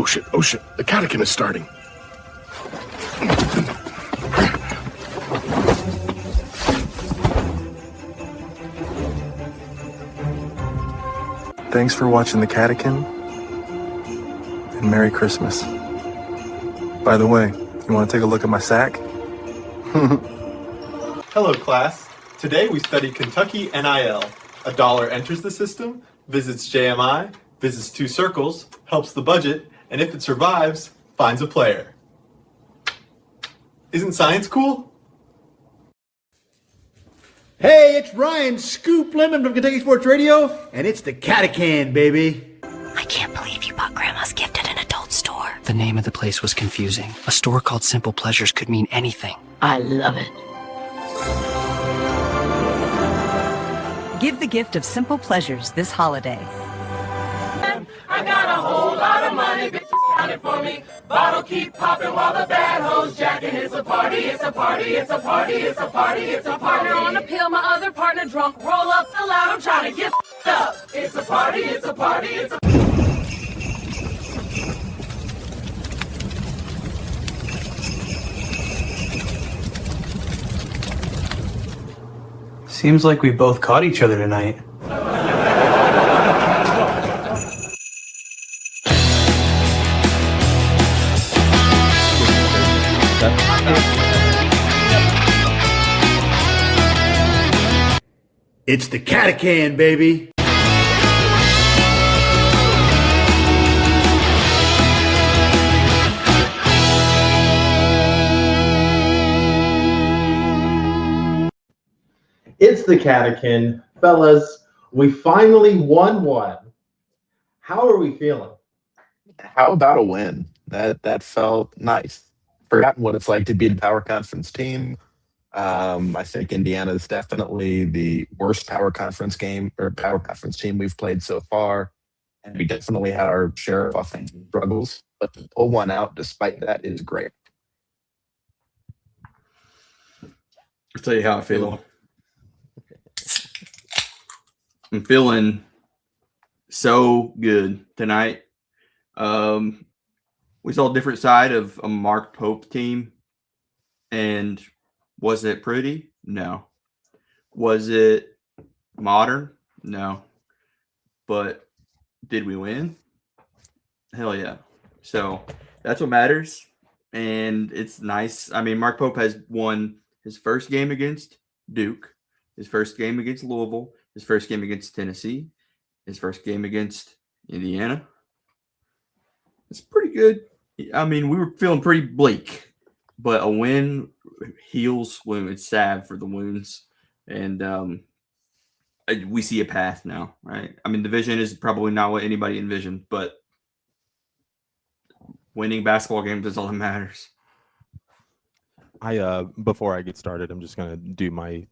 shit. The catechin is starting. Thanks for watching the catechin, and Merry Christmas. By the way, you want to take a look at my sack? Hello, class. Today we study Kentucky NIL. A dollar enters the system, visits JMI, visits 2 circles, helps the budget, and if it survives, finds a player. Isn't science cool? Hey, it's Ryan Scoop Lemon from Kentucky Sports Radio, and it's the Catechin, baby. I can't believe you bought Grandma's gift at an adult store. The name of the place was confusing. A store called Simple Pleasures could mean anything. I love it. Give the gift of simple pleasures this holiday. I got a whole lot of money, bitches count it for me. Bottle keep popping while the bad hoes jacking. It's a party, it's a party, it's a party, it's a party, it's a party. Partner on a pill, my other partner drunk. Roll up the loud, I'm trying to get up. It's a party, it's a party, it's a Seems like we both caught each other tonight. It's the Catechin, baby. It's the Catechin. Fellas, we finally won one. How are we feeling? How about a win? That felt nice. Forgotten what it's like to beat a power conference team. I think Indiana is definitely the worst power conference team we've played so far. And we definitely had our share of offensive struggles. But to pull one out despite that is great. I'll tell you how I feel. I'm feeling so good tonight. We saw a different side of a Mark Pope team. And was it pretty? No. Was it modern? No. But did we win? Hell yeah. So that's what matters. And it's nice. I mean, Mark Pope has won his first game against Duke, his first game against Louisville, his first game against Tennessee, his first game against Indiana. It's pretty good. I mean, we were feeling pretty bleak, but a win heals wounds, salve for the wounds. And we see a path now, right? I mean, the vision is probably not what anybody envisioned, but winning basketball games is all that matters. Before I get started, I'm just gonna do my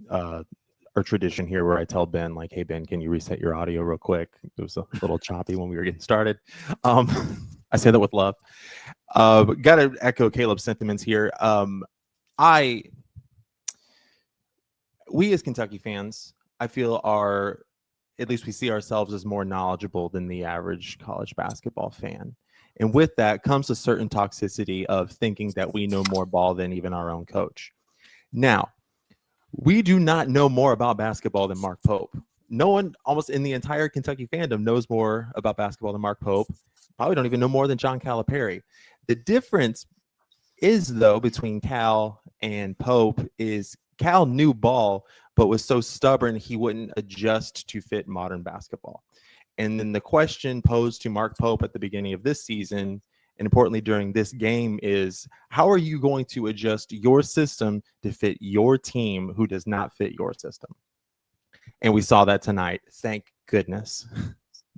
our tradition here where I tell Ben, like, hey Ben, can you reset your audio real quick? It was a little choppy when we were getting started. I say that with love. Got to echo Caleb's sentiments here. We as Kentucky fans, I feel at least we see ourselves as more knowledgeable than the average college basketball fan. And with that comes a certain toxicity of thinking that we know more ball than even our own coach. Now, we do not know more about basketball than Mark Pope. No one almost in the entire Kentucky fandom knows more about basketball than Mark Pope. Probably don't even know more than John Calipari. The difference is, though, between Cal and Pope is Cal knew ball, but was so stubborn he wouldn't adjust to fit modern basketball. And then the question posed to Mark Pope at the beginning of this season, and importantly during this game, is how are you going to adjust your system to fit your team who does not fit your system? And we saw that tonight. Thank goodness.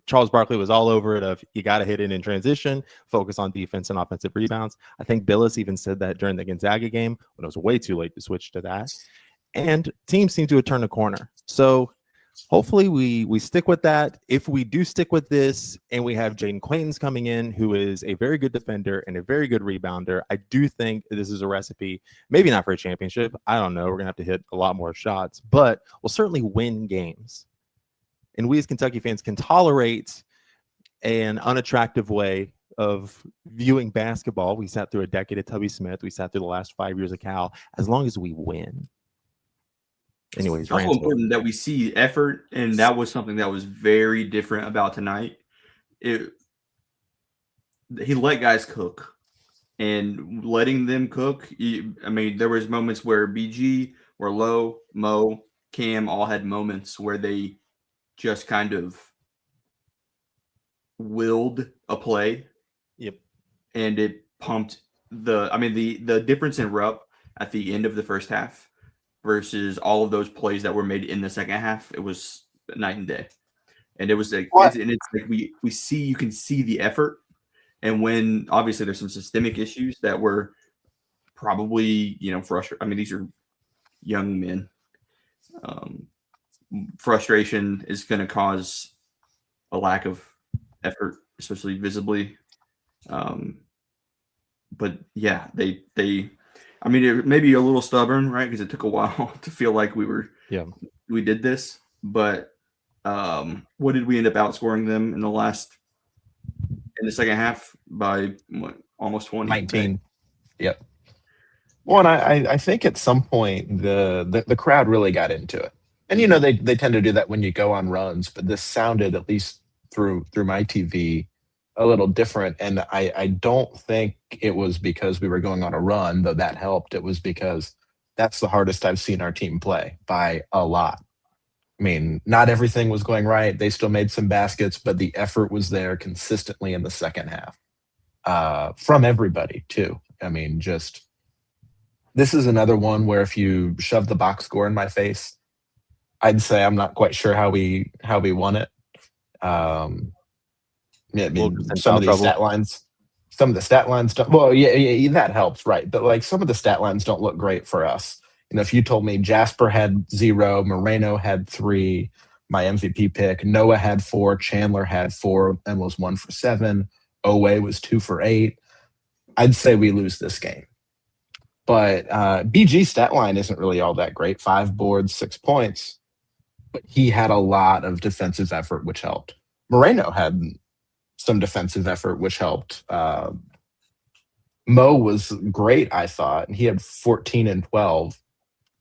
Charles Barkley was all over it of you got to hit it in transition, focus on defense and offensive rebounds. I think Billis even said that during the Gonzaga game when it was way too late to switch to that. And teams seem to have turned a corner. So hopefully we stick with that. If we do stick with this and we have Jaden Clayton's coming in, who is a very good defender and a very good rebounder, I do think this is a recipe, maybe not for a championship. I don't know. We're going to have to hit a lot more shots, but we'll certainly win games. And we as Kentucky fans can tolerate an unattractive way of viewing basketball. We sat through a decade of Tubby Smith. We sat through the last 5 years of Cal. As long as we win. Anyways, it's also important that we see effort, and that was something that was very different about tonight. He let guys cook, and letting them cook. I mean, there was moments where BG, where Low, Mo, Cam all had moments where they just kind of willed a play. Yep. And it pumped the difference in Rupp at the end of the first half versus all of those plays that were made in the second half, it was night and day. And it was like, it's like we see, you can see the effort. And when obviously there's some systemic issues that were probably, frustrating. I mean, these are young men. Frustration is going to cause a lack of effort, especially visibly. But yeah, they I mean, it may be a little stubborn, right? Because it took a while to feel like we did this. But what did we end up outscoring them in the second half by almost 20? 19. Yep. Well, and I think at some point the crowd really got into it. And they tend to do that when you go on runs, but this sounded, at least through my TV, a little different. And I don't think it was because we were going on a run, though that helped. It was because that's the hardest I've seen our team play by a lot. I mean, not everything was going right. They still made some baskets, but the effort was there consistently in the second half from everybody too. I mean, this is another one where if you shove the box score in my face, I'd say I'm not quite sure how we won it. I mean, some of the stat lines don't. Well, yeah, that helps, right? But like some of the stat lines don't look great for us. If you told me Jasper had 0, Moreno had 3, my MVP pick, Noah had 4, Chandler had 4 and was 1 for 7, Owe was 2 for 8, I'd say we lose this game. But BG's stat line isn't really all that great. 5 boards, 6 points. But he had a lot of defensive effort, which helped. Moreno had some defensive effort, which helped. Mo was great, I thought. He had 14 and 12,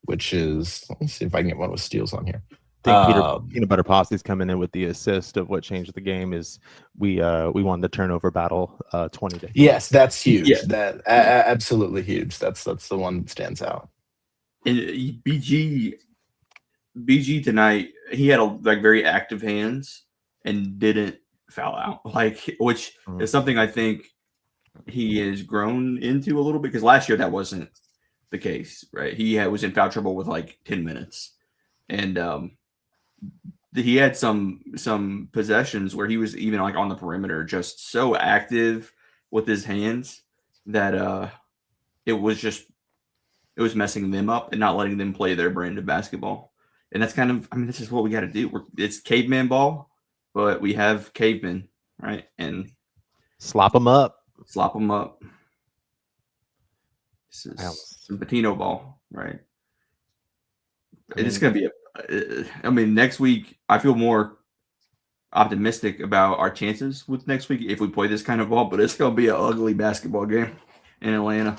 which is, let me see if I can get one with steals on here. I think Peanut Butter Posse's coming in with the assist of what changed the game is we won the turnover battle 20 to 3. Yes, that's huge. Yeah. That absolutely huge. That's the one that stands out. And BG tonight, he had very active hands and didn't foul out, which is something I think he has grown into a little bit, because last year that wasn't the case, right? He was in foul trouble with 10 minutes, and he had some possessions where he was even on the perimeter, just so active with his hands that it was messing them up and not letting them play their brand of basketball. And that's this is what we got to do. It's caveman ball, but we have cavemen, right? And slop them up. This is some Patino ball, right? It's going to be next week, I feel more optimistic about our chances with next week if we play this kind of ball, but it's going to be an ugly basketball game in Atlanta.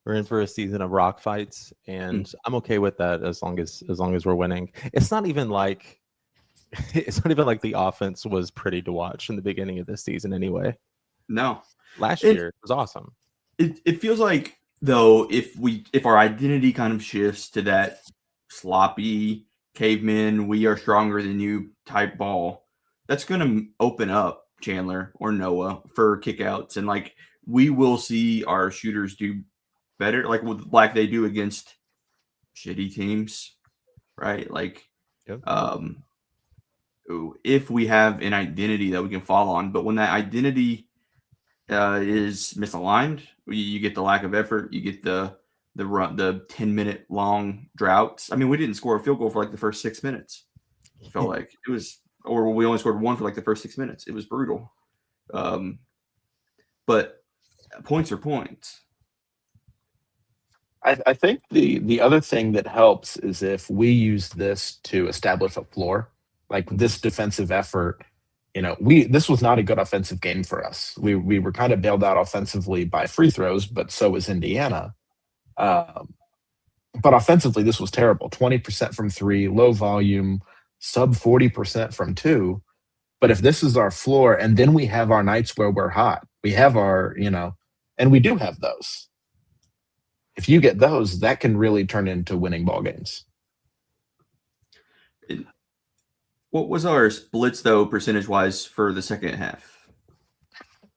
We're in for a season of rock fights, and I'm okay with that as long as we're winning. It's not even like the offense was pretty to watch in the beginning of this season anyway. No. Last year it was awesome. It feels like, though, if our identity kind of shifts to that sloppy caveman, we are stronger than you type ball, that's going to open up Chandler or Noah for kickouts, and we will see our shooters do better, like they do against shitty teams, right? If we have an identity that we can fall on, but when that identity is misaligned, you get the lack of effort, you get the 10-minute long droughts. I mean, we didn't score a field goal for the first 6 minutes. It felt like it was, or we only scored one for the first 6 minutes. It was brutal. But points are points. I think the other thing that helps is if we use this to establish a floor, like this defensive effort. this was not a good offensive game for us. We were kind of bailed out offensively by free throws, but so was Indiana. But offensively, this was terrible. 20% from three, low volume, sub 40% from two. But if this is our floor, and then we have our nights where we're hot, we have our, and we do have those. If you get those, that can really turn into winning ball games. What was our splits, though, percentage-wise for the second half?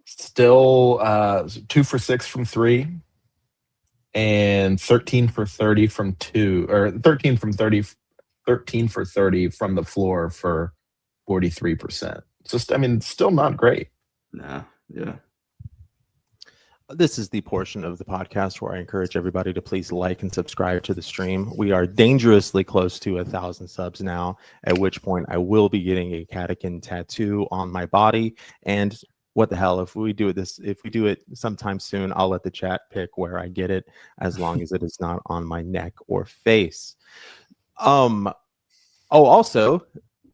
Still 2 for 6 from three and 13 for 30 from two, or 13 for 30 from the floor for 43%. Just, still not great. Nah, yeah. This is the portion of the podcast where I encourage everybody to please like and subscribe to the stream. We are dangerously close to 1,000 subs now, at which point I will be getting a catechin tattoo on my body. And what the hell, if we do it sometime soon, I'll let the chat pick where I get it, as long as it is not on my neck or face. Also,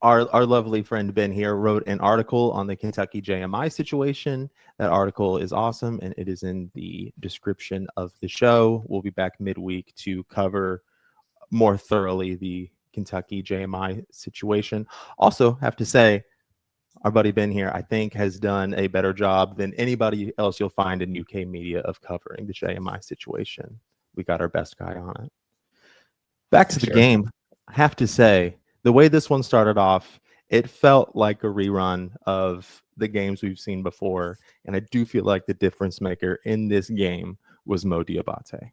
our lovely friend Ben here wrote an article on the Kentucky JMI situation. That article is awesome, and it is in the description of the show. We'll be back midweek to cover more thoroughly the Kentucky JMI situation. Also, have to say, our buddy Ben here, I think, has done a better job than anybody else you'll find in UK media of covering the JMI situation. We got our best guy on it. Back to the game. I have to say, the way this one started off, it felt like a rerun of the games we've seen before. And I do feel like the difference maker in this game was Mo Diabate.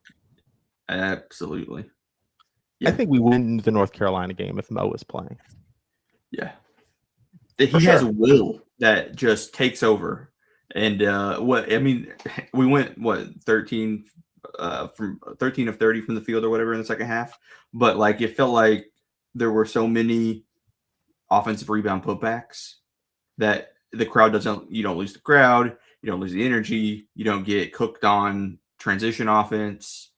Absolutely. Yeah. I think we win the North Carolina game if Mo was playing. Yeah. He has a will that just takes over. And we went 13 from 13 of 30 from the field or whatever in the second half. But it felt like there were so many offensive rebound putbacks that the crowd you don't lose the crowd, you don't lose the energy, you don't get cooked on transition offense.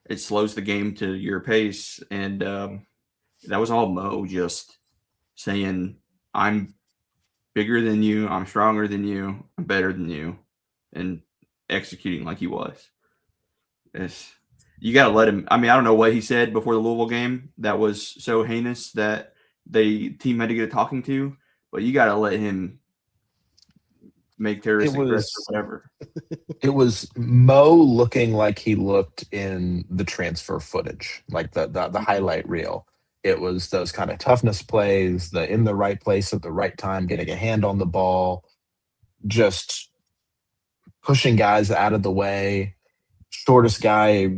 It slows the game to your pace. And that was all Mo just saying, I'm bigger than you, I'm stronger than you, I'm better than you, and executing like he was. You got to let him. I don't know what he said before the Louisville game that was so heinous that the team had to get a talking to, but you got to let him make terroristic threats or whatever. It was Mo looking like he looked in the transfer footage, like the highlight reel. It was those kind of toughness plays, the in the right place at the right time, getting a hand on the ball, just pushing guys out of the way, shortest guy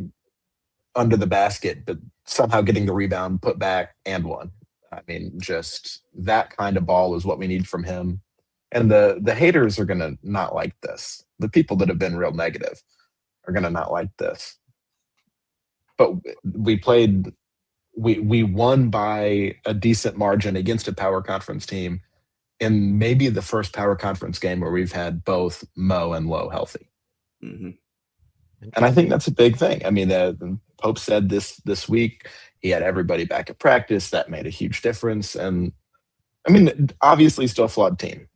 under the basket, but somehow getting the rebound, put back, and one. Just that kind of ball is what we need from him. And the haters are going to not like this. The people that have been real negative are going to not like this. But we won by a decent margin against a power conference team in maybe the first power conference game where we've had both Mo and Lowe healthy. Mm-hmm. And I think that's a big thing. Pope said this week he had everybody back at practice. That made a huge difference. And obviously still a flawed team.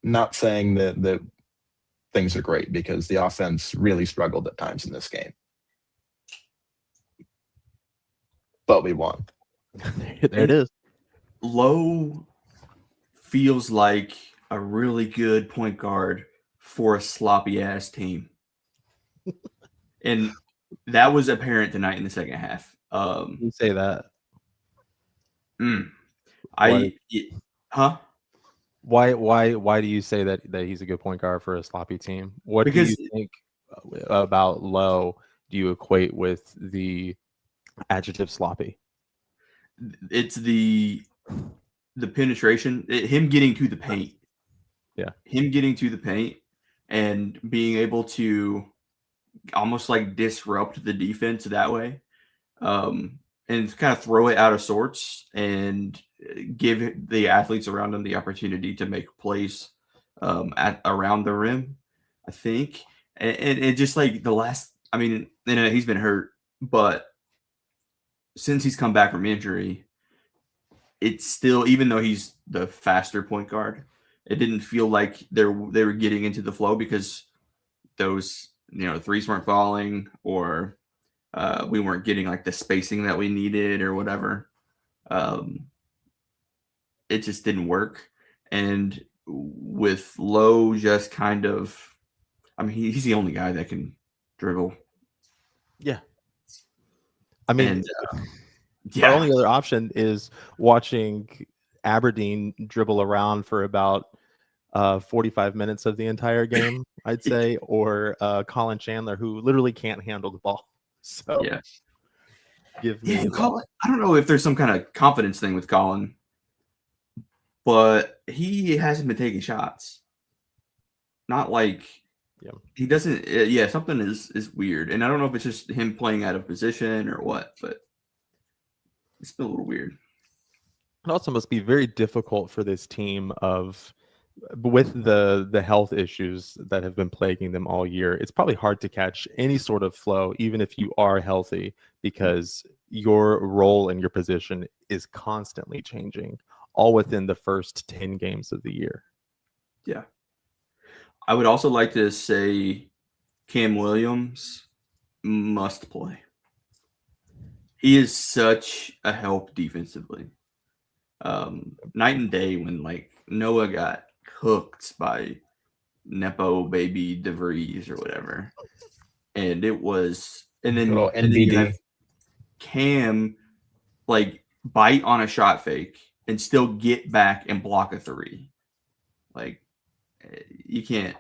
Not saying that things are great, because the offense really struggled at times in this game. But we won. There it is. Lowe feels like a really good point guard for a sloppy ass team. And that was apparent tonight in the second half. You say that. Why do you say that he's a good point guard for a sloppy team? What do you think about Lowe do you equate with the adjective sloppy? It's the penetration, him getting to the paint. Yeah. Him getting to the paint and being able to almost disrupt the defense that way. And kind of throw it out of sorts and give the athletes around him the opportunity to make plays around the rim, I think. And just the last, he's been hurt, but since he's come back from injury, it's still, even though he's the faster point guard, It didn't feel like they were getting into the flow because those threes weren't falling, or we weren't getting like the spacing that we needed or whatever. It just didn't work. And with Lowe just kind of, I mean, he's the only guy that can dribble. Yeah. I mean, And, our only other option is watching Aberdeen dribble around for about 45 minutes of the entire game, I'd say, or Colin Chandler, who literally can't handle the ball. So yeah. Give me Colin, I don't know if there's some kind of confidence thing with Colin, but he hasn't been taking shots. Not like he doesn't. Something is weird, and I don't know if it's just him playing out of position or what, but it's been a little weird. It also must be very difficult for this team with the health issues that have been plaguing them all year. It's probably hard to catch any sort of flow, even if you are healthy, because your role and your position is constantly changing, all within the first 10 games of the year. Yeah. I would also like to say Cam Williams must play. He is such a help defensively. Night and day when like Noah got cooked by Nepo baby DeVries or whatever. And it was, and then you have Cam like bite on a shot fake and still get back and block a three. Like you can't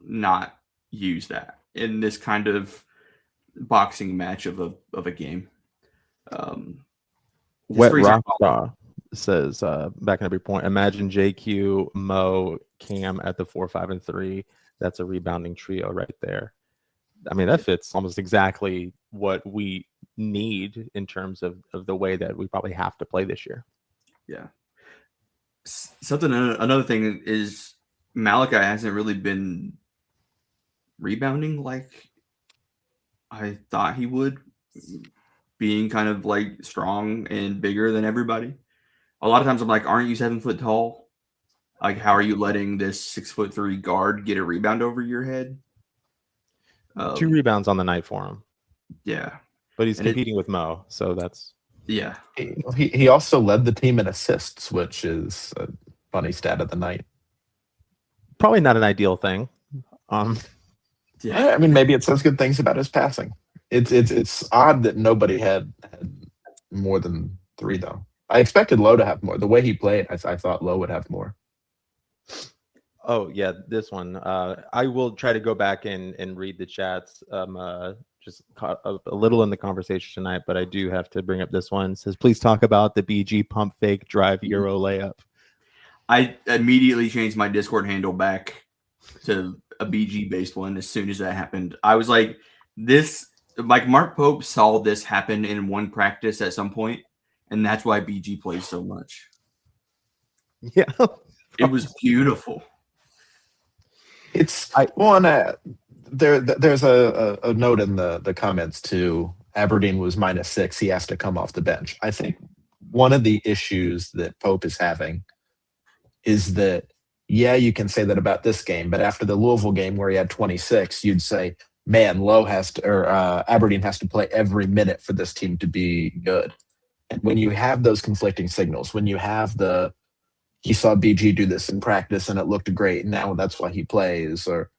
not use that in this kind of boxing match of a game. Wet Rockstar says back in every point, imagine JQ, Mo, Cam at the 4, 5, and 3. That's a rebounding trio right there. I mean, that fits almost exactly what we need in terms of the way that we probably have to play this year. Yeah. Another thing is Malachi hasn't really been rebounding like I thought he would, being kind of like strong and bigger than everybody. A lot of times I'm like, aren't you 7 foot tall? Like, how are you letting this 6'3" guard get a rebound over your head? 2 rebounds on the night for him. Yeah. But he's competing with Mo, so that's... Yeah. He also led the team in assists, which is a funny stat of the night. Probably not an ideal thing. Yeah. I mean, maybe it says good things about his passing. It's odd that nobody had more than 3, though. I expected Lowe to have more. The way he played, I thought Lowe would have more. Oh, yeah, this one. I will try to go back and read the chats. Just caught a little in the conversation tonight, but I do have to bring up this one. It says, please talk about the BG pump fake drive Euro layup. I immediately changed my Discord handle back to a BG-based one as soon as that happened. I was like, like Mark Pope saw this happen in one practice at some point, and that's why BG plays so much. Yeah. It was beautiful. There's a note in the comments too. Aberdeen was -6. He has to come off the bench. I think one of the issues that Pope is having is that, yeah, you can say that about this game, but after the Louisville game where he had 26, you'd say, man, Aberdeen has to play every minute for this team to be good. And when you have those conflicting signals, when you have he saw BG do this in practice and it looked great, and now that's why he plays, or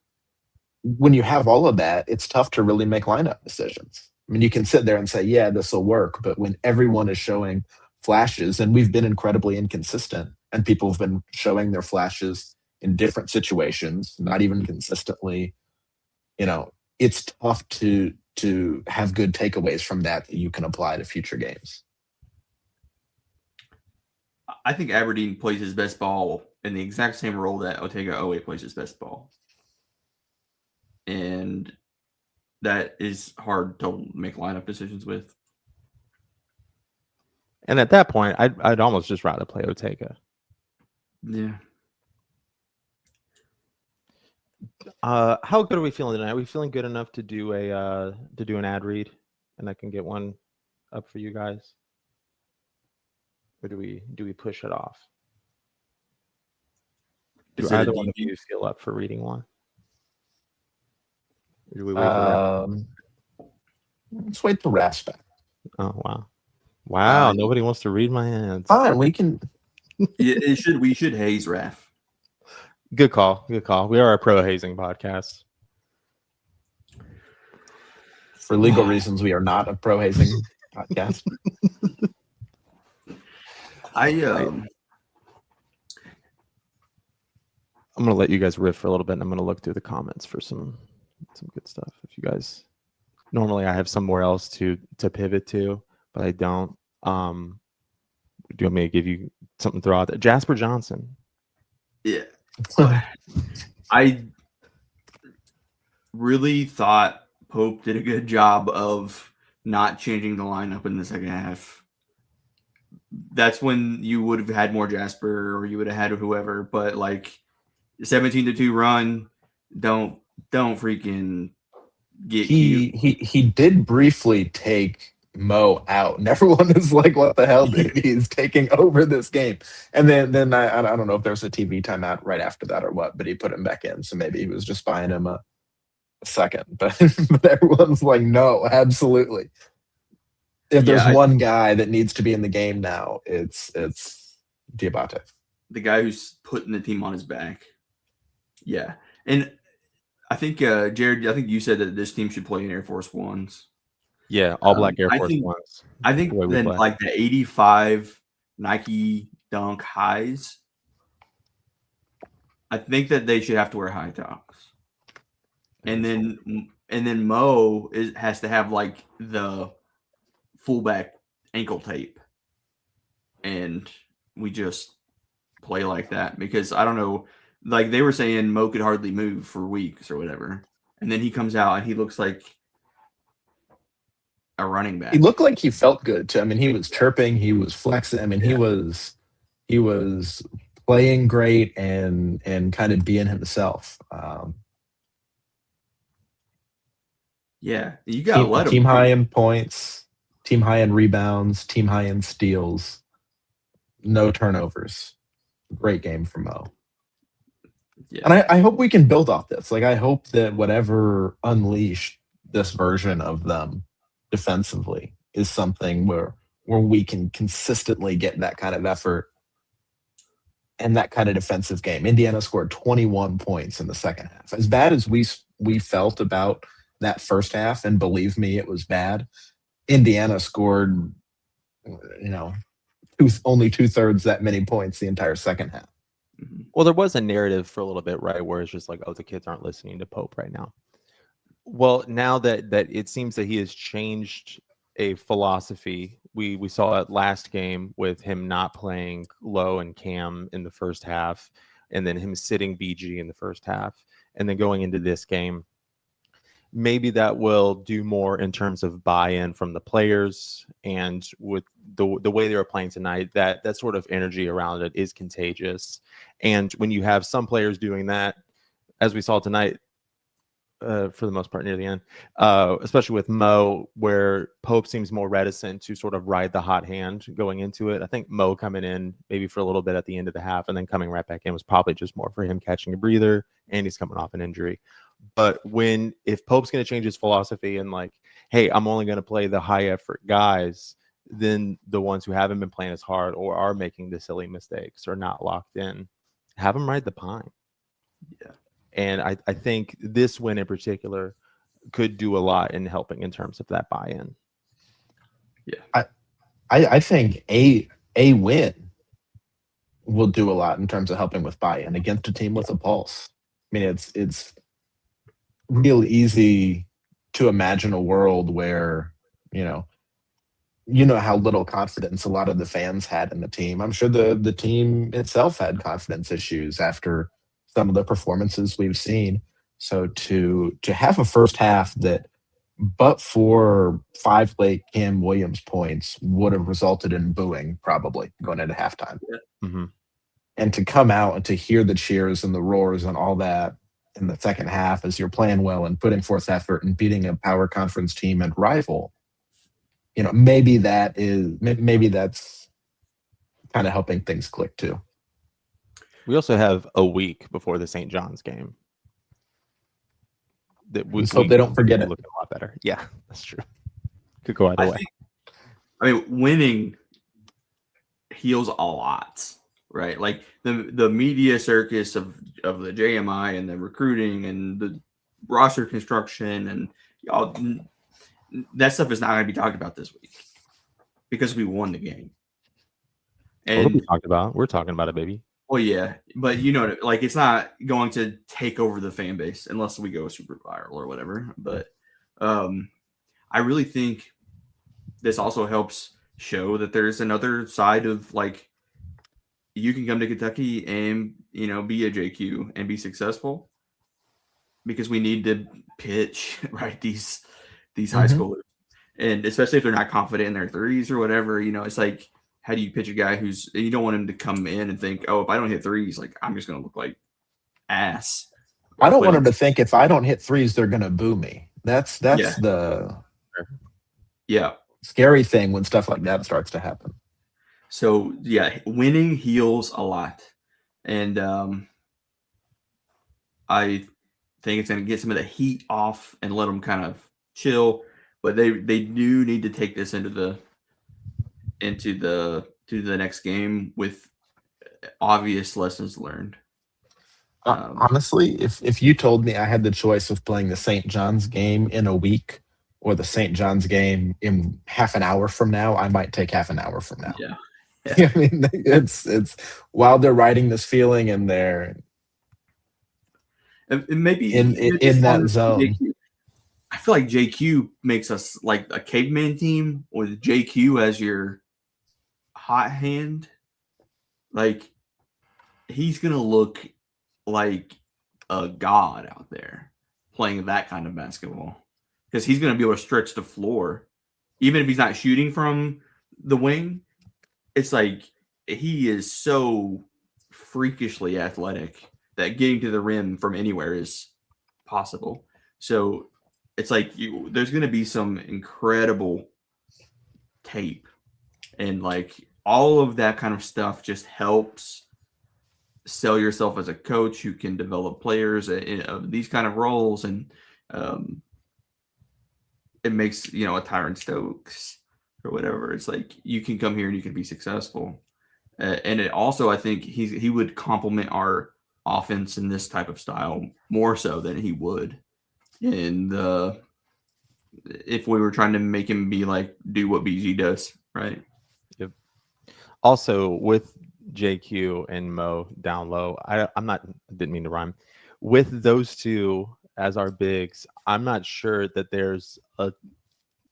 when you have all of that, it's tough to really make lineup decisions. I mean, you can sit there and say, yeah, this will work, but when everyone is showing flashes, and we've been incredibly inconsistent, and people have been showing their flashes in different situations, not even consistently, it's tough to have good takeaways from that you can apply to future games. I think Aberdeen plays his best ball in the exact same role that Otega Owe plays his best ball. And that is hard to make lineup decisions with. And at that point, I'd almost just rather play Otega. Yeah. How good are we feeling tonight? Are we feeling good enough to do an ad read, and I can get one up for you guys? Or do we push it off? Do Is it a either one of DB? you feel up for reading one? Or do we wait for Let's wait till Raph's back. Oh wow. Wow, nobody wants to read my hands. Fine, we can. We should haze Raph. Good call. Good call. We are a pro hazing podcast. For legal reasons, we are not a pro hazing podcast. I'm gonna let you guys riff for a little bit, and I'm gonna look through the comments for some good stuff. If you guys, normally I have somewhere else to pivot to, but I don't. Do you want me to give you something to throw out there? Jasper Johnson. Yeah. I really thought Pope did a good job of not changing the lineup in the second half. That's when you would have had more Jasper, or you would have had whoever, but like 17-2 run, don't freaking get cute. He did briefly take Mo out, and everyone is like, "What the hell, dude? He's taking over this game." And then I don't know if there was a TV timeout right after that or what, but he put him back in, so maybe he was just buying him a second. But everyone's like, "No, absolutely." If there's one guy that needs to be in the game now, it's Diabate, the guy who's putting the team on his back. Yeah, and I think Jared, I think you said that this team should play in Air Force Ones. Yeah, all black Air Force Ones. I think then like the 85 Nike Dunk highs, I think that they should have to wear high tops. And then Mo has to have like the fullback ankle tape. And we just play like that, because I don't know, like they were saying Mo could hardly move for weeks or whatever. And then he comes out and he looks like a running back. He looked like he felt good too. I mean, he was chirping, he was flexing. I mean, he was playing great and kind of being himself. Yeah, you gotta let him. Team high in points, team high in rebounds, team high in steals, no turnovers. Great game from Mo. Yeah. And I hope we can build off this. Like, I hope that whatever unleashed this version of them defensively is something where we can consistently get that kind of effort and that kind of defensive game. Indiana scored 21 points in the second half. As bad as we felt about that first half, and believe me, it was bad, Indiana scored, only 2/3 that many points the entire second half. Well, there was a narrative for a little bit, right, where it's just like, oh, the kids aren't listening to Pope right now. Well, now that it seems that he has changed a philosophy, we saw it last game with him not playing Low and Cam in the first half, and then him sitting BG in the first half, and then going into this game, maybe that will do more in terms of buy-in from the players, and with the way they were playing tonight, that sort of energy around it is contagious. And when you have some players doing that, as we saw tonight, for the most part near the end, especially with Mo, where Pope seems more reticent to sort of ride the hot hand going into it. I think Mo coming in maybe for a little bit at the end of the half and then coming right back in was probably just more for him catching a breather, and he's coming off an injury. But if Pope's going to change his philosophy and like, hey, I'm only going to play the high effort guys, then the ones who haven't been playing as hard or are making the silly mistakes or not locked in, have them ride the pine. Yeah. And I think this win in particular could do a lot in helping in terms of that buy-in. Yeah. I think a win will do a lot in terms of helping with buy-in against a team with a pulse. I mean, it's real easy to imagine a world where, you know how little confidence a lot of the fans had in the team. I'm sure the team itself had confidence issues after some of the performances we've seen. So to have a first half that, but for 5 late Cam Williams points, would have resulted in booing probably going into halftime. Yeah. Mm-hmm. And to come out and to hear the cheers and the roars and all that in the second half as you're playing well and putting forth effort and beating a power conference team and rival, maybe that's kind of helping things click too. We also have a week before the St. John's game. Let's hope they don't forget it. Looking a lot better. Yeah, that's true. Could go either way. Winning heals a lot, right? Like the media circus of the JMI and the recruiting and the roster construction and all that stuff is not going to be talked about this week because we won the game. And we're talking about it, baby. Well, yeah, but like it's not going to take over the fan base unless we go super viral or whatever. But I really think this also helps show that there's another side of like you can come to Kentucky and be a JQ and be successful because we need to pitch right these high schoolers, and especially if they're not confident in their threes or whatever. It's like, how do you pitch a guy you don't want him to come in and think, oh, if I don't hit threes, like I'm just going to look like ass. I don't want him to think if I don't hit threes, they're going to boo me. That's the scary thing when stuff like that starts to happen. So yeah, winning heals a lot. And I think it's going to get some of the heat off and let them kind of chill, but they do need to take this into the next game with obvious lessons learned. Honestly, if you told me I had the choice of playing the St. John's game in a week or the St. John's game in half an hour from now, I might take half an hour from now. Yeah. I mean, it's while they're writing this feeling and they're maybe in that zone. JQ. I feel like JQ makes us like a caveman team with JQ as your hot hand. Like he's gonna look like a god out there playing that kind of basketball because he's gonna be able to stretch the floor, even if he's not shooting from the wing. It's like he is so freakishly athletic that getting to the rim from anywhere is possible. So it's like there's going to be some incredible tape, and like all of that kind of stuff just helps sell yourself as a coach who can develop players of these kind of roles, and it makes a Tyron Stokes or whatever. It's like you can come here and you can be successful, and it also I think he would complement our offense in this type of style more so than he would if we were trying to make him be like do what BG does, right? Yep. Also with JQ and Mo down low, didn't mean to rhyme. With those two as our bigs, I'm not sure that there's a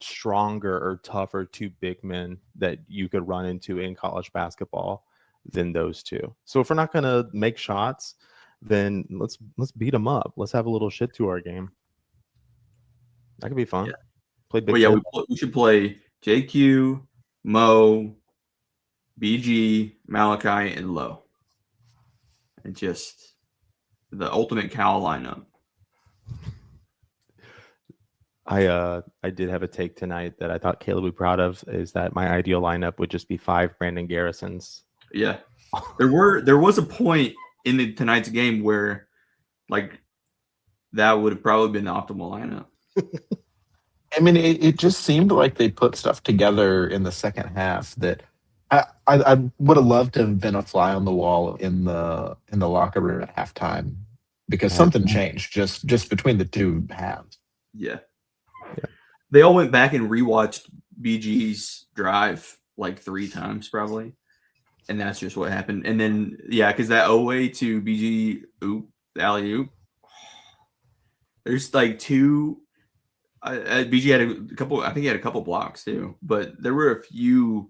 stronger or tougher two big men that you could run into in college basketball than those two. So if we're not going to make shots, then let's beat them up. Let's have a little shit to our game. That could be fun. Yeah. Play big. We should play JQ, Mo, BG, Malachi, and Low, and just the ultimate Cal lineup. I did have a take tonight that I thought Caleb would be proud of, is that my ideal lineup would just be 5 Brandon Garrisons. Yeah. There was a point in tonight's game where like that would have probably been the optimal lineup. I mean, it just seemed like they put stuff together in the second half that I would have loved to have been a fly on the wall in the locker room at halftime because something changed just between the two halves. Yeah. They all went back and rewatched BG's drive like 3 times probably. And that's just what happened. And then, because that O-way to BG alley-oop, there's like 2. BG had a couple, I think he had a couple blocks too. But there were a few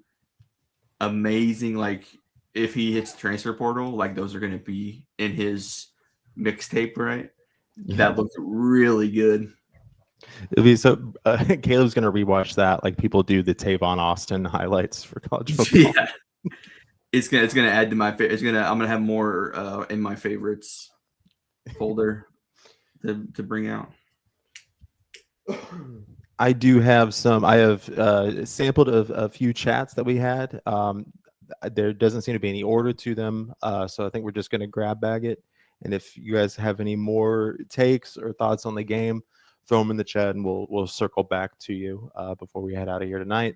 amazing, like, if he hits the transfer portal, like those are going to be in his mixtape, right? Yeah. That looked really good. It'll be so. Caleb's gonna rewatch that like people do the Tavon Austin highlights for college football. Yeah, it's gonna add to my. I'm gonna have more in my favorites folder to bring out. I do have some. I have sampled a few chats that we had. there doesn't seem to be any order to them. So I think we're just going to grab bag it. And if you guys have any more takes or thoughts on the game, throw them in the chat, and we'll circle back to you before we head out of here tonight.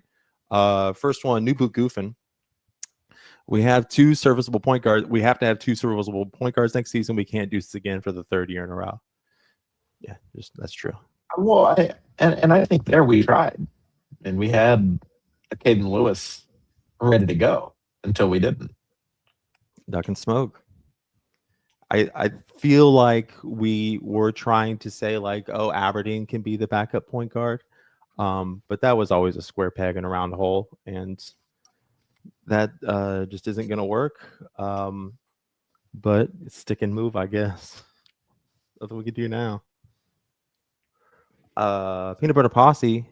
First one, New Boot Goofin. We have 2 serviceable point guards. We have to have 2 serviceable point guards next season. We can't do this again for the 3rd year in a row. Yeah, that's true. Well, I think there we tried, and we had a Caden Lewis ready to go until we didn't. Duck and smoke. I feel like we were trying to say like, oh, Aberdeen can be the backup point guard, but that was always a square peg in a round hole, and that just isn't going to work. But it's stick and move, I guess. Nothing we could do now. Peanut Butter Posse.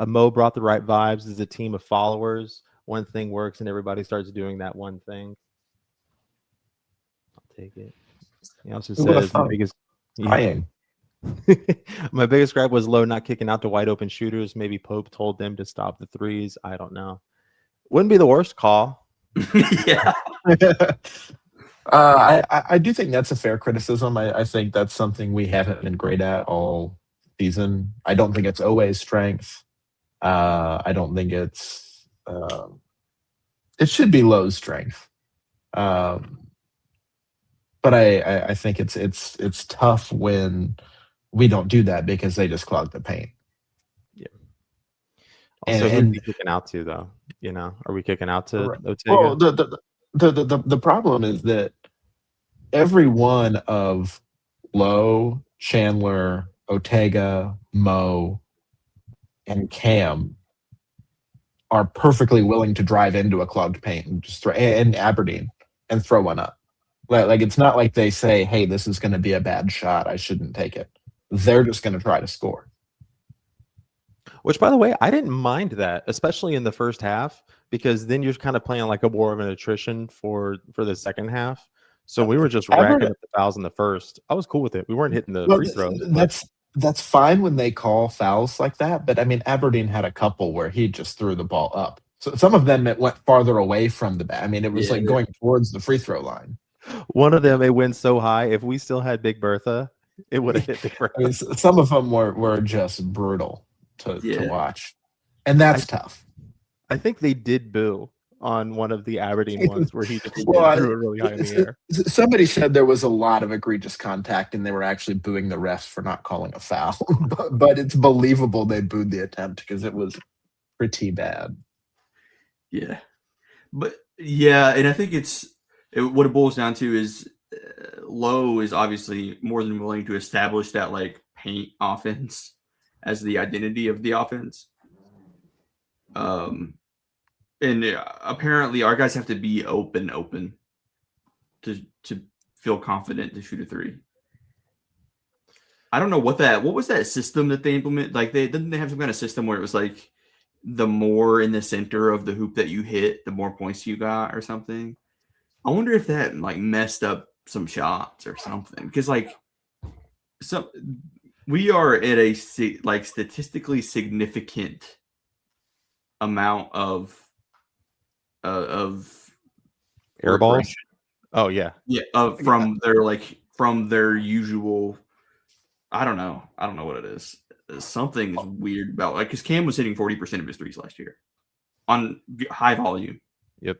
Mo brought the right vibes. As a team of followers, one thing works and everybody starts doing that one thing. I'll take it. He also says my biggest my biggest gripe was Lowe not kicking out to wide open shooters. Maybe Pope told them to stop the threes. I don't know. Wouldn't be the worst call. Yeah. I do think that's a fair criticism. I think that's something we haven't been great at all season. I don't think it's Owe's strength. I don't think it's it should be Lowe's strength. But I think it's tough when we don't do that because they just clog the paint. Yeah. Also, who are we kicking out to though? You know, are we kicking out to Ortega? Well, the problem is that every one of Lowe, Chandler, Ortega, Mo, and Cam are perfectly willing to drive into a clogged paint and just throw, and Aberdeen, and throw one up. Like it's not like they say, "Hey, this is going to be a bad shot. I shouldn't take it." They're just going to try to score. Which, by the way, I didn't mind that, especially in the first half, because then you're kind of playing like a war of an attrition for the second half. So we were just racking up the fouls in the first. I was cool with it. We weren't hitting the free throws. That's fine when they call fouls like that, but I mean, Aberdeen had a couple where he just threw the ball up. So some of them it went farther away from the bat. I mean, it was going towards the free throw line. One of them, it went so high. If we still had Big Bertha, it would have hit Big Bertha. I mean, some of them were just brutal to watch, and that's tough. I think they did boo on one of the Aberdeen ones where he just threw it really high in the air. Somebody said there was a lot of egregious contact, and they were actually booing the refs for not calling a foul. but it's believable they booed the attempt because it was pretty bad. Yeah, but and I think what it boils down to is Lowe is obviously more than willing to establish that like paint offense as the identity of the offense. And apparently our guys have to be open to feel confident to shoot a three. I don't know what was that system that they implement? Like didn't they have some kind of system where it was like the more in the center of the hoop that you hit, the more points you got or something? I wonder if that like messed up some shots or something. Because we are at a statistically significant amount of air balls. Oh yeah, from their usual. I don't know what it is. Something's weird about because Cam was hitting 40% of his threes last year on high volume. Yep.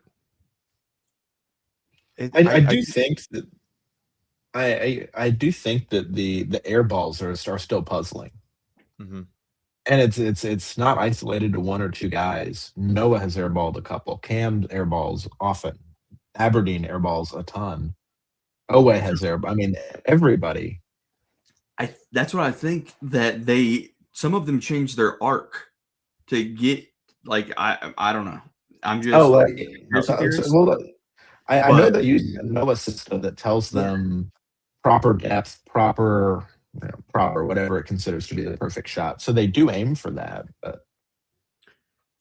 I do think that the air balls are still puzzling. Mm-hmm. And it's not isolated to one or two guys. Noah has airballed a couple. Cam airballs often. Aberdeen airballs a ton. Owe has airball. I mean, everybody. That's what I think that some of them changed their arc to get like I don't know. I'm just I know that you know a system that tells them proper depth, proper whatever it considers to be the perfect shot. So they do aim for that. But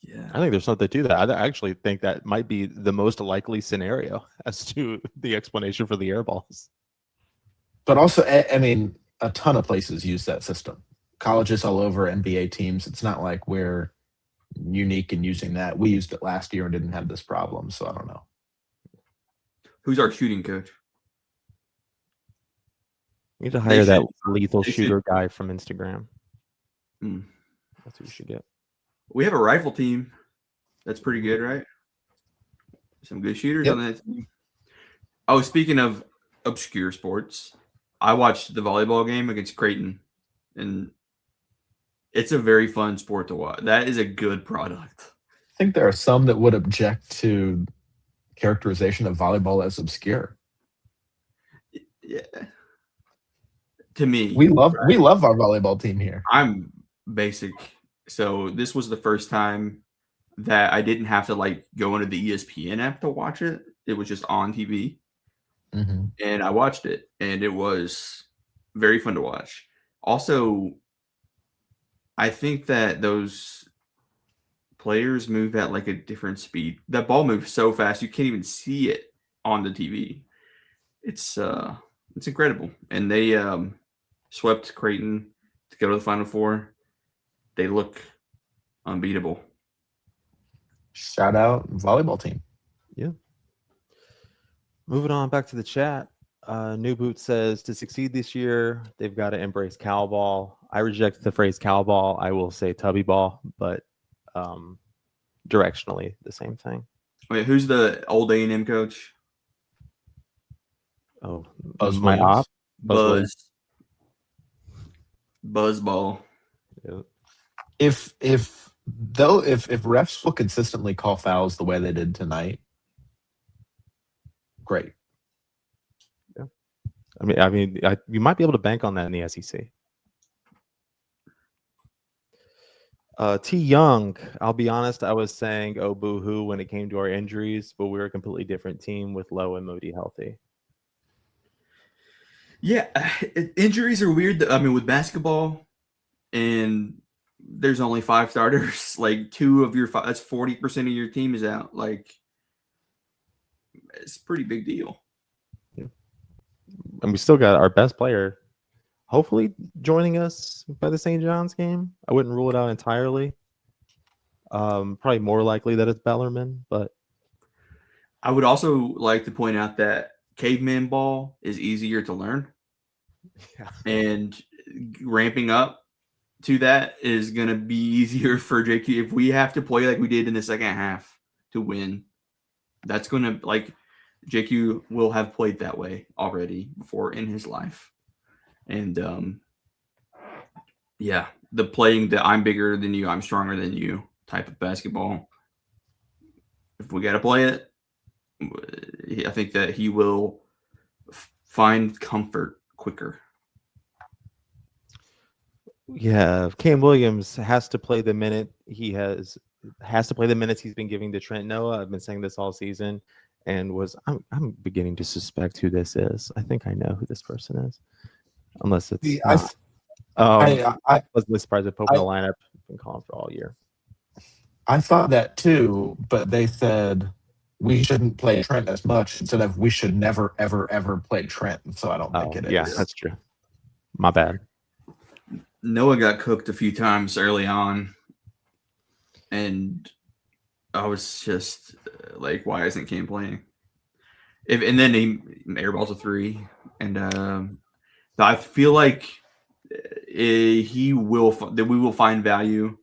yeah, I think there's something to that. I actually think that might be the most likely scenario as to the explanation for the air balls. But also, I mean, a ton of places use that system. Colleges all over, NBA teams. It's not like we're unique in using that. We used it last year and didn't have this problem, so I don't know. Who's our shooting coach? You need to hire that lethal shooter guy from Instagram. That's who you should get. We have a rifle team that's pretty good, right? Some good shooters on that team. Oh, speaking of obscure sports, I watched the volleyball game against Creighton, and it's a very fun sport to watch. That is a good product. I think there are some that would object to characterization of volleyball as obscure. Yeah. To me, we love our volleyball team here. I'm basic, so this was the first time that I didn't have to like go into the ESPN app to watch it. It was just on TV, and I watched it, and it was very fun to watch. Also, I think that those players move at like a different speed. That ball moves so fast you can't even see it on the TV. It's incredible, and they swept Creighton to go to the Final Four. They look unbeatable. Shout out volleyball team. Yeah. Moving on back to the chat. New Boot says to succeed this year, they've got to embrace cow ball. I reject the phrase cow ball. I will say tubby ball, but directionally the same thing. Wait, who's the old A&M coach? Oh, my op. Buzzball. Yeah. If refs will consistently call fouls the way they did tonight, great. Yeah. You might be able to bank on that in the SEC. T Young, I'll be honest, I was saying, oh, boo-hoo when it came to our injuries, but we were a completely different team with Lowe and Mo Diabate healthy. Yeah, injuries are weird. I mean, with basketball, and there's only 5 starters, like 2 of your 5, that's 40% of your team is out. Like, it's a pretty big deal. Yeah. And we still got our best player hopefully joining us by the St. John's game. I wouldn't rule it out entirely. Probably more likely that it's Bellarmine, but I would also like to point out that caveman ball is easier to learn. Yeah. And ramping up to that is going to be easier for JQ. If we have to play like we did in the second half to win, that's going to, like, JQ will have played that way already before in his life. And yeah, the playing the I'm bigger than you, I'm stronger than you type of basketball, if we got to play it, I think that he will find comfort quicker. Yeah, Cam Williams has to play the minute has to play the minutes he's been giving to Trent Noah. I've been saying this all season, and I'm beginning to suspect who this is. I think I know who this person is, unless it's. I was really surprised at Pope in the lineup. I've been calling for all year. I thought that too, but they said we shouldn't play Trent as much instead of we should never, ever, ever play Trent. So I don't think it is. Yeah, that's true. My bad. Noah got cooked a few times early on, and I was just like, why isn't Cam playing? And then he airballs a 3, and I feel like we will find value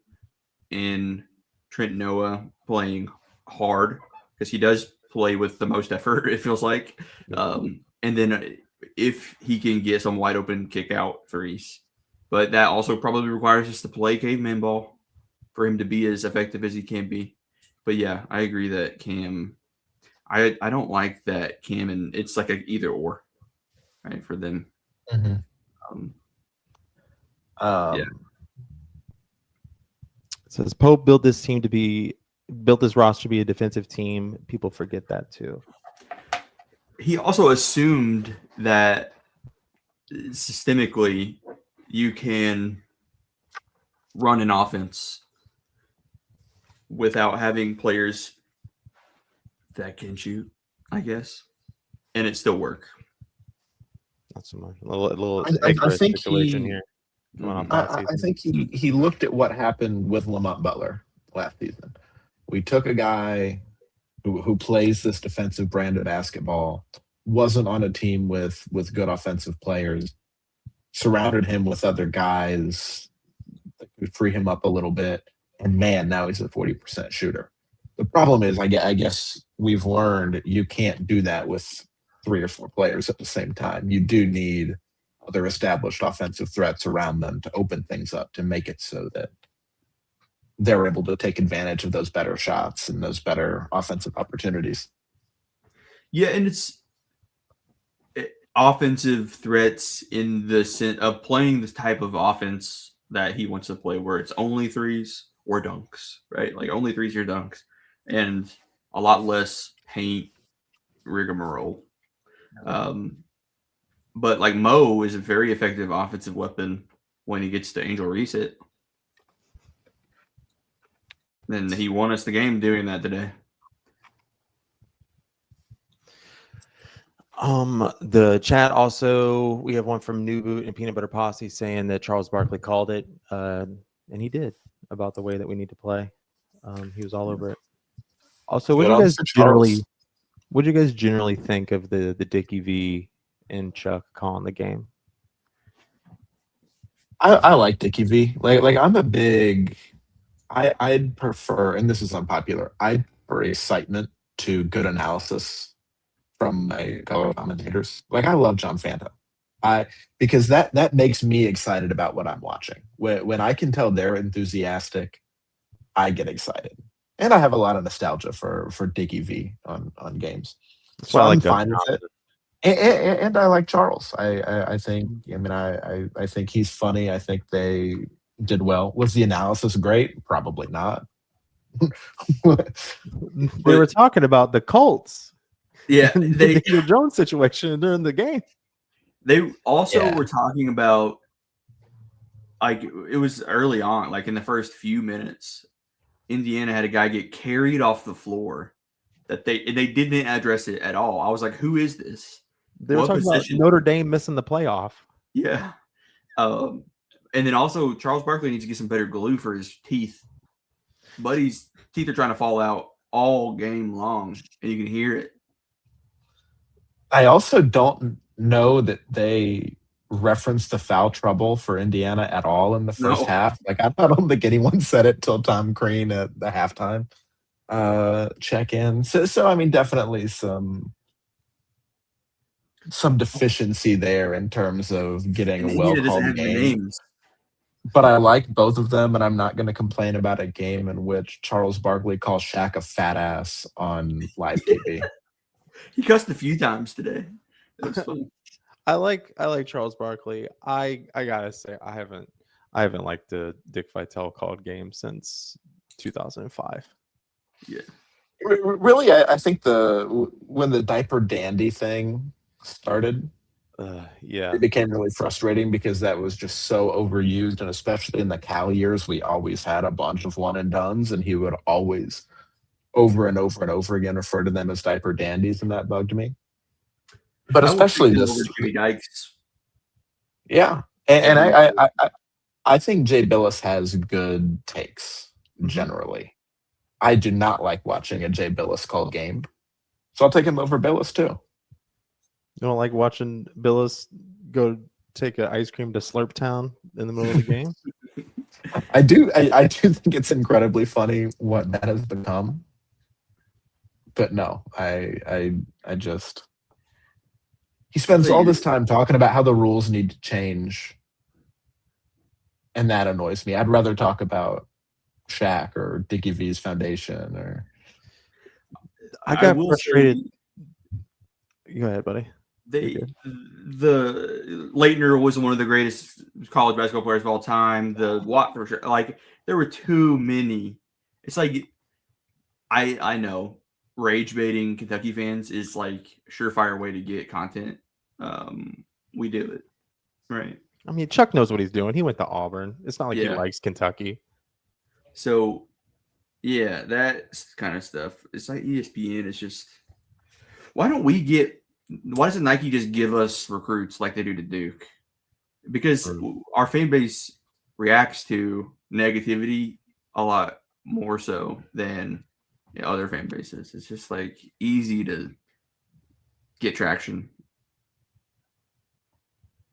in Trent Noah playing hard, because he does play with the most effort, it feels like. And then if he can get some wide open kick out threes. But that also probably requires us to play caveman ball for him to be as effective as he can be. But yeah, I agree that Cam, I don't like that Cam, and it's like a either or, right, for them. Mm-hmm. Yeah. It says Pope built this roster to be a defensive team. People forget that too. He also assumed that systemically you can run an offense without having players that can shoot, I guess, and it still work. Not so much. A little I think situation here. I think he looked at what happened with Lamont Butler, last season. We took a guy who plays this defensive brand of basketball, wasn't on a team with good offensive players, surrounded him with other guys that could free him up a little bit, and man, now he's a 40% shooter. The problem is, I guess we've learned you can't do that with 3 or 4 players at the same time. You do need other established offensive threats around them to open things up, to make it so that they're able to take advantage of those better shots and those better offensive opportunities. Yeah, and it's offensive threats in the sense of playing this type of offense that he wants to play, where it's only threes or dunks, right? Like only threes or dunks, and a lot less paint rigmarole. But like Mo is a very effective offensive weapon when he gets to Angel Reset. And he won us the game doing that today. The chat also, we have one from New Boot and Peanut Butter Posse saying that Charles Barkley called it, and he did, about the way that we need to play. He was all over it. Also, what do you guys generally think of the Dickie V and Chuck calling the game? I like Dickie V. Like I'm a big. I'd prefer, and this is unpopular, I'd prefer excitement to good analysis from my color commentators. Like I love John Fanta. Because that makes me excited about what I'm watching. When I can tell they're enthusiastic, I get excited. And I have a lot of nostalgia for Dickie V on games. So I'm fine with it. And I like Charles. I think I think he's funny. I think they did well. Was the analysis great? Probably not. They were talking about the Colts. Yeah, the Daniel Jones situation during the game. They also were talking about, like, it was early on, like in the first few minutes, Indiana had a guy get carried off the floor that they didn't address it at all. I was like, who is this? They were talking about Notre Dame missing the playoff. Yeah. And then also Charles Barkley needs to get some better glue for his teeth. Buddy's teeth are trying to fall out all game long, and you can hear it. I also don't know that they referenced the foul trouble for Indiana at all in the first half. Like I don't think anyone said it till Tom Crean at the halftime check-in. So I mean, definitely some deficiency there in terms of getting a well-called game. But I like both of them, and I'm not going to complain about a game in which Charles Barkley calls Shaq a fat ass on live TV. He cussed a few times today. It was fun. I like Charles Barkley. I gotta say I haven't liked the Dick Vitale called game since 2005. Yeah, really, I think when the diaper dandy thing started, it became really frustrating because that was just so overused, and especially in the Cal years, we always had a bunch of one and dones, and he would always over and over and over again refer to them as diaper dandies, and that bugged me. But especially this, yeah, and I think Jay Billis has good takes generally. I do not like watching a Jay Billis called game, so I'll take him over Billis too. You don't like watching Billis go take an ice cream to Slurp Town in the middle of the game? I do think it's incredibly funny what that has become. But no, I just he spends all this time talking about how the rules need to change, and that annoys me. I'd rather talk about Shaq or Dickie V's foundation or. I got frustrated. Go ahead, buddy. The Leitner was one of the greatest college basketball players of all time. The Watt for sure. Like there were too many. It's like I know rage baiting Kentucky fans is like a surefire way to get content. We do it, right? I mean, Chuck knows what he's doing. He went to Auburn. It's not like he likes Kentucky. So, yeah, that kind of stuff. It's like ESPN. It's just why doesn't Nike just give us recruits like they do to Duke? Because our fan base reacts to negativity a lot more so than other fan bases. It's just like easy to get traction.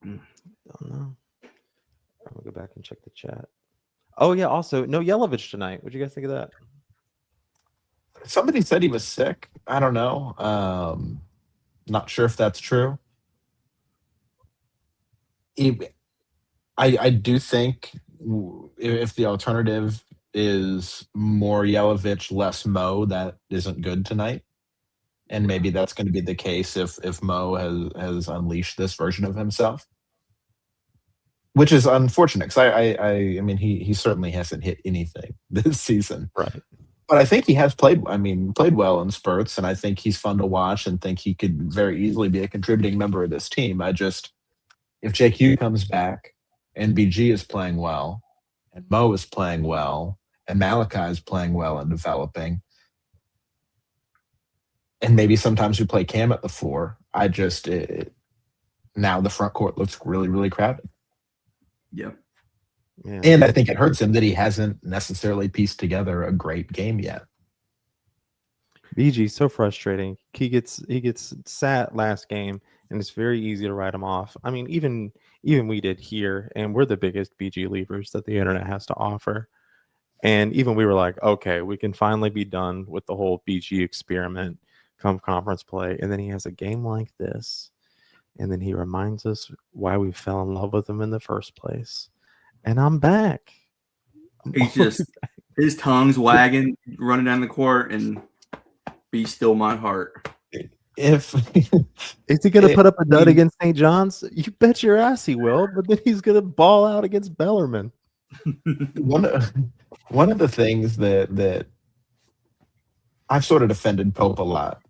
Don't know. I'm gonna go back and check the chat. Oh yeah, also no Yelovich tonight. What'd you guys think of that? Somebody said he was sick. I don't know. Not sure if that's true. I do think if the alternative is more Yelovich, less Mo, that isn't good tonight. And maybe that's going to be the case if Mo has unleashed this version of himself, which is unfortunate because I mean he certainly hasn't hit anything this season, right? But I think he has played well in spurts, and I think he's fun to watch, and think he could very easily be a contributing member of this team. If JQ comes back and BG is playing well, and Mo is playing well, and Malachi is playing well and developing. And maybe sometimes we play Cam at the 4. Now the front court looks really, really crowded. Yep. Yeah. And I think it hurts him that he hasn't necessarily pieced together a great game yet. BG so frustrating. He gets sat last game, and it's very easy to write him off. I mean, even we did here, and we're the biggest BG leavers that the internet has to offer. And even we were like, okay, we can finally be done with the whole BG experiment come conference play. And then he has a game like this, and then he reminds us why we fell in love with him in the first place. And I'm back. He's just his tongue's wagging, running down the court, and be still my heart. If is he gonna put up a dud against St. John's? You bet your ass he will. But then he's gonna ball out against Bellarmine. One of the things that I've sort of defended Pope a lot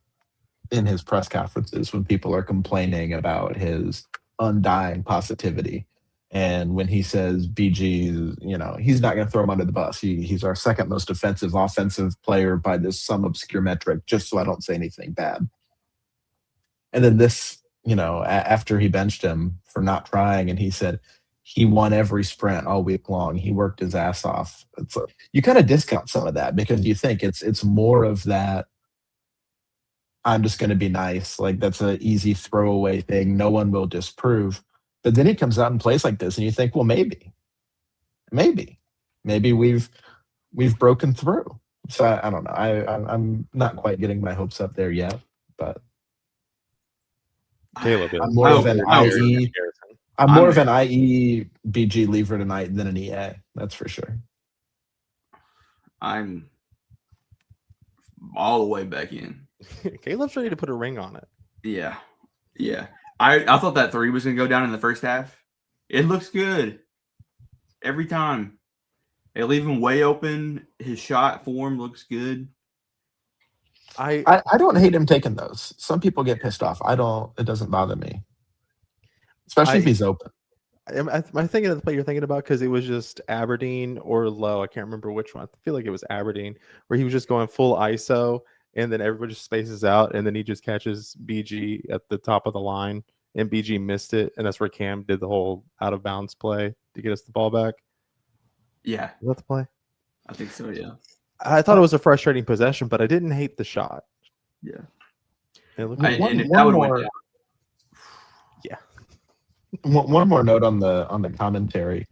in his press conferences when people are complaining about his undying positivity. And when he says BG, he's not going to throw him under the bus. He's our second most offensive player by some obscure metric, just so I don't say anything bad. And then this, after he benched him for not trying, and he said he won every sprint all week long. He worked his ass off. You kind of discount some of that because you think it's more of that, I'm just going to be nice. Like that's an easy throwaway thing. No one will disprove. But then he comes out and plays like this, and you think, well, maybe we've broken through. So I don't know. I'm not quite getting my hopes up there yet, but Caleb, I'm more of an IE. I'm more of an IE BG lever tonight than an EA. That's for sure. I'm all the way back in. Caleb's ready to put a ring on it. Yeah. I thought that 3 was going to go down in the first half. It looks good every time. They leave him way open. His shot form looks good. I don't hate him taking those. Some people get pissed off. It doesn't bother me, especially if he's open. Am I thinking of the play you're thinking about? Because it was just Aberdeen or Low. I can't remember which one. I feel like it was Aberdeen, where he was just going full ISO, and then everybody just spaces out, and then he just catches BG at the top of the line, and BG missed it, and that's where Cam did the whole out of bounds play to get us the ball back. Yeah. Is that the play? I think so, yeah. I thought it was a frustrating possession, but I didn't hate the shot. Yeah. One more. Yeah. One more note on the commentary.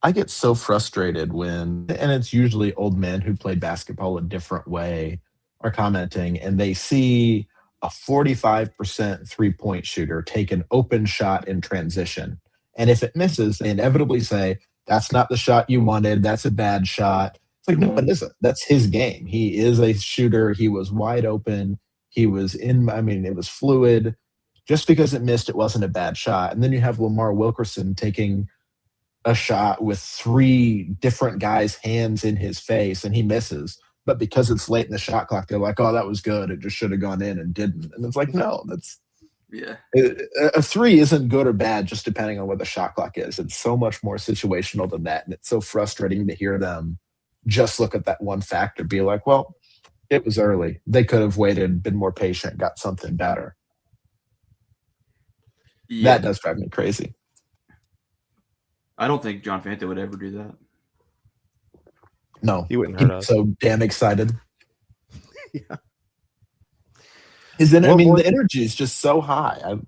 I get so frustrated and it's usually old men who played basketball a different way are commenting, and they see a 45% 3-point shooter take an open shot in transition. And if it misses, they inevitably say, that's not the shot you wanted. That's a bad shot. It's like, no, it isn't. That's his game. He is a shooter. He was wide open. It was fluid. Just because it missed, it wasn't a bad shot. And then you have Lamar Wilkerson taking a shot with 3 different guys' hands in his face, and he misses. But because it's late in the shot clock, they're like, oh, that was good. It just should have gone in and didn't. And it's like, no, a 3 isn't good or bad just depending on what the shot clock is. It's so much more situational than that. And it's so frustrating to hear them just look at that one factor, be like, well, it was early. They could have waited, been more patient, got something better. Yeah. That does drive me crazy. I don't think John Fanta would ever do that. No, He wouldn't hurt us. So damn excited. Yeah. I mean, the energy is just so high.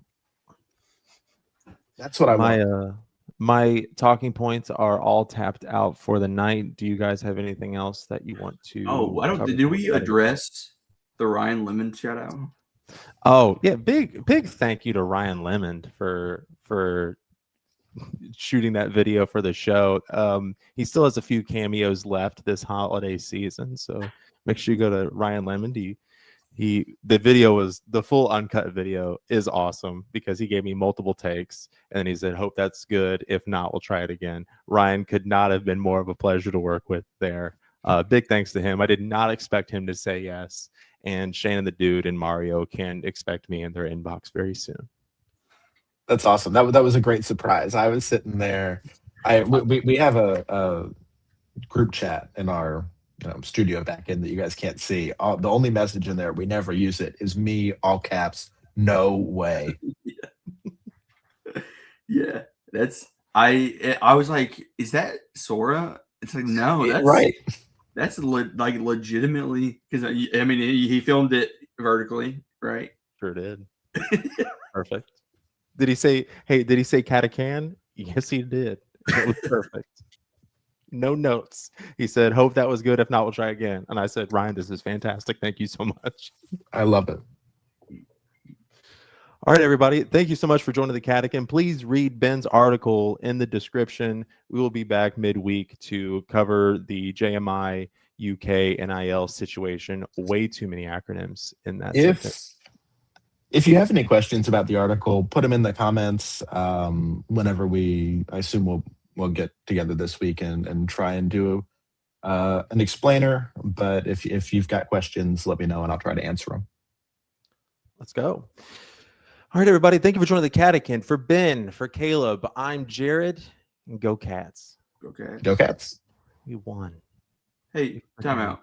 That's what I want. My talking points are all tapped out for the night. Do you guys have anything else that you want to? Oh, I don't. cover Did we before address the Ryan Lemon shout out? Oh yeah, big thank you to Ryan Lemon for shooting that video for the show. He still has a few cameos left this holiday season, so make sure you go to Ryan Lemon. The video was the full uncut video is awesome because he gave me multiple takes and he said, hope that's good. If not, we'll try it again. Ryan could not have been more of a pleasure to work with there. Big thanks to him. I did not expect him to say yes. And Shannon the Dude and Mario can expect me in their inbox very soon. That's awesome. That was a great surprise. I was sitting there. We have a group chat in our studio back in that you guys can't see. The only message in there, we never use it, is me, all caps, no way. Yeah, that's I was like, is that Sora? It's like, no, that's right. That's like legitimately, because I mean he filmed it vertically, right? Sure did. Perfect. Did he say Catacan? Yes, he did. It was perfect. No notes. He said, hope that was good. If not, we'll try again. And I said, Ryan, this is fantastic. Thank you so much. I love it. All right, everybody. Thank you so much for joining the Catechin. Please read Ben's article in the description. We will be back midweek to cover the JMI UK NIL situation. Way too many acronyms in that sentence. If you have any questions about the article, put them in the comments whenever I assume we'll get together this week and try and do an explainer. But if you've got questions, let me know and I'll try to answer them. Let's go. All right, everybody. Thank you for joining the Catechin. For Ben, for Caleb, I'm Jared. And go Cats. Go Cats. Go Cats. We won. Hey, time out.